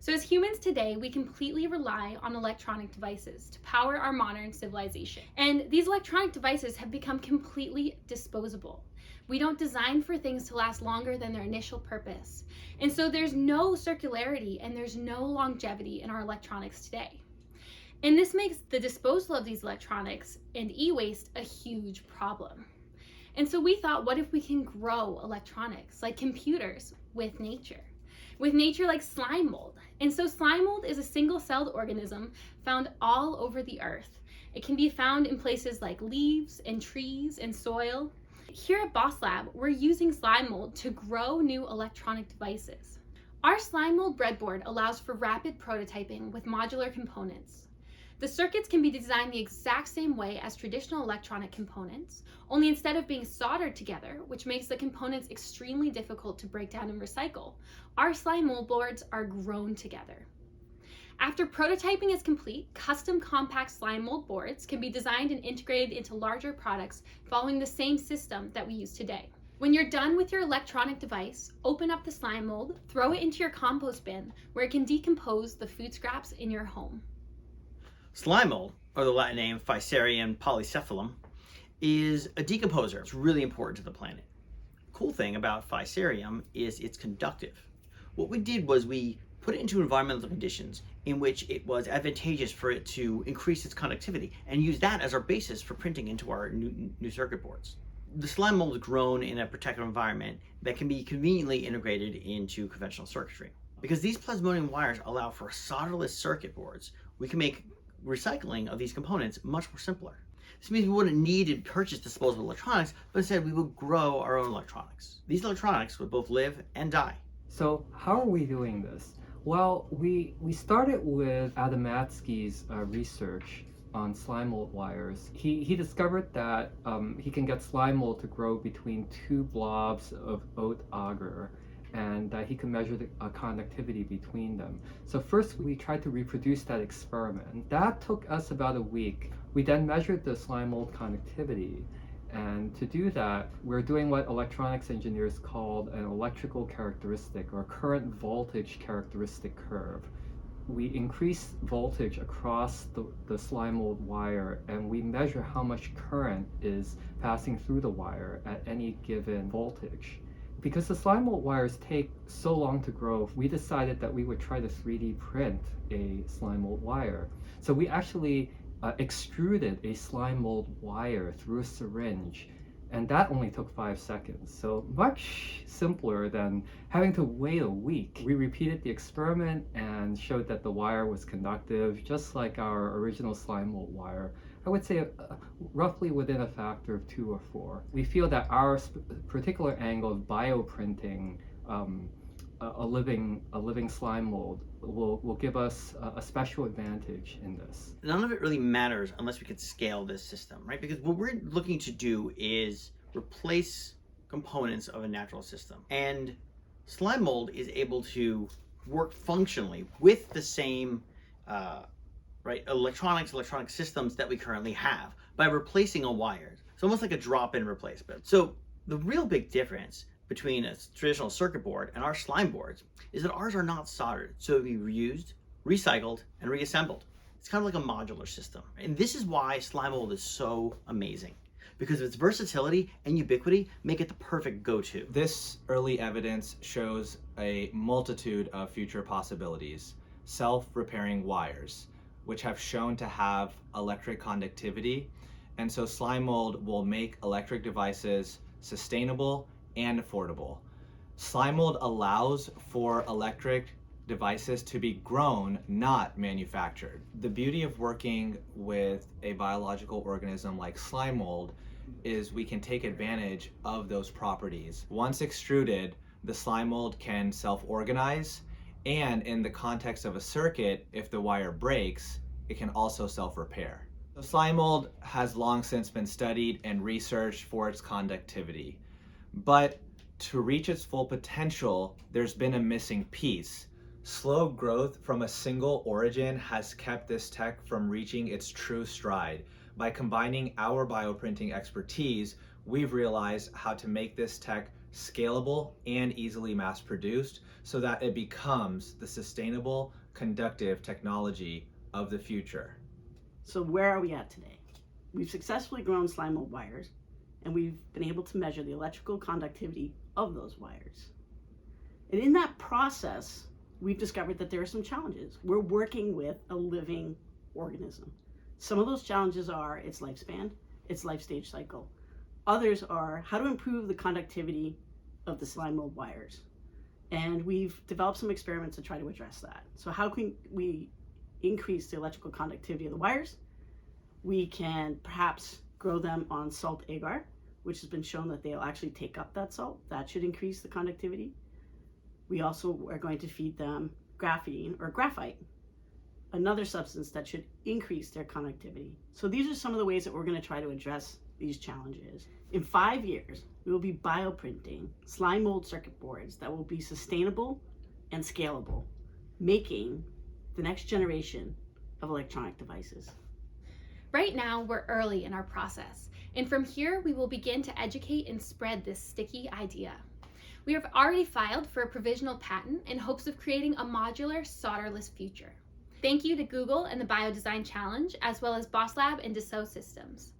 So as humans today, we completely rely on electronic devices to power our modern civilization. And these electronic devices have become completely disposable. We don't design for things to last longer than their initial purpose. And so there's no circularity and there's no longevity in our electronics today. And this makes the disposal of these electronics and e-waste a huge problem. And so we thought, what if we can grow electronics like computers with nature? With nature like slime mold. And so slime mold is a single-celled organism found all over the earth. It can be found in places like leaves and trees and soil. Here at BOSLab, we're using slime mold to grow new electronic devices. Our slime mold breadboard allows for rapid prototyping with modular components. The circuits can be designed the exact same way as traditional electronic components, only instead of being soldered together, which makes the components extremely difficult to break down and recycle, our slime mold boards are grown together. After prototyping is complete, custom compact slime mold boards can be designed and integrated into larger products following the same system that we use today. When you're done with your electronic device, open up the slime mold, throw it into your compost bin where it can decompose the food scraps in your home. Slime mold, or the Latin name Fusarium polycephalum, is a decomposer. It's really important to the planet. The cool thing about Fusarium is it's conductive. What we did was we put it into environmental conditions in which it was advantageous for it to increase its conductivity and use that as our basis for printing into our new circuit boards. The slime mold is grown in a protected environment that can be conveniently integrated into conventional circuitry. Because these plasmonium wires allow for solderless circuit boards, we can make recycling of these components much more simpler. This means we wouldn't need to purchase disposable electronics, but instead we would grow our own electronics. These electronics would both live and die. So how are we doing this? Well, we started with Adamatsky's research on slime mold wires. He discovered that he can get slime mold to grow between two blobs of oat agar, and that he could measure the conductivity between them. So first we tried to reproduce that experiment. That took us about a week. We then measured the slime mold conductivity. And to do that, we're doing what electronics engineers call an electrical characteristic or current voltage characteristic curve. We increase voltage across the slime mold wire, and we measure how much current is passing through the wire at any given voltage. Because the slime mold wires take so long to grow, we decided that we would try to 3D print a slime mold wire. So we actually extruded a slime mold wire through a syringe, and that only took 5 seconds. So much simpler than having to wait a week. We repeated the experiment and showed that the wire was conductive, just like our original slime mold wire. I would say roughly within a factor of 2 or 4. We feel that our particular angle of bioprinting a living slime mold will give us a special advantage in this. None of it really matters unless we can scale this system, right? Because what we're looking to do is replace components of a natural system. And slime mold is able to work functionally with the same electronic systems that we currently have by replacing a wire. It's almost like a drop-in replacement. So the real big difference between a traditional circuit board and our slime boards is that ours are not soldered, so it can be reused, recycled, and reassembled. It's kind of like a modular system. And this is why slime mold is so amazing, because its versatility and ubiquity make it the perfect go-to. This early evidence shows a multitude of future possibilities. Self-repairing wires, which have shown to have electric conductivity, and so slime mold will make electric devices sustainable and affordable. Slime mold allows for electric devices to be grown, not manufactured. The beauty of working with a biological organism like slime mold is we can take advantage of those properties. Once extruded, the slime mold can self-organize, and in the context of a circuit, if the wire breaks, it can also self-repair. So slime mold has long since been studied and researched for its conductivity. But to reach its full potential, there's been a missing piece. Slow growth from a single origin has kept this tech from reaching its true stride. By combining our bioprinting expertise, we've realized how to make this tech scalable, and easily mass produced so that it becomes the sustainable, conductive technology of the future. So where are we at today? We've successfully grown slime mold wires, and we've been able to measure the electrical conductivity of those wires. And in that process, we've discovered that there are some challenges. We're working with a living organism. Some of those challenges are its lifespan, its life stage cycle. Others are how to improve the conductivity of the slime mold wires. And we've developed some experiments to try to address that. So how can we increase the electrical conductivity of the wires? We can perhaps grow them on salt agar, which has been shown that they'll actually take up that salt. That should increase the conductivity. We also are going to feed them graphene or graphite, another substance that should increase their conductivity. So these are some of the ways that we're going to try to address these challenges. In 5 years, we will be bioprinting slime mold circuit boards that will be sustainable and scalable, making the next generation of electronic devices. Right now, we're early in our process, and from here, we will begin to educate and spread this sticky idea. We have already filed for a provisional patent in hopes of creating a modular, solderless future. Thank you to Google and the Biodesign Challenge, as well as BOSLab and Dassault Systems.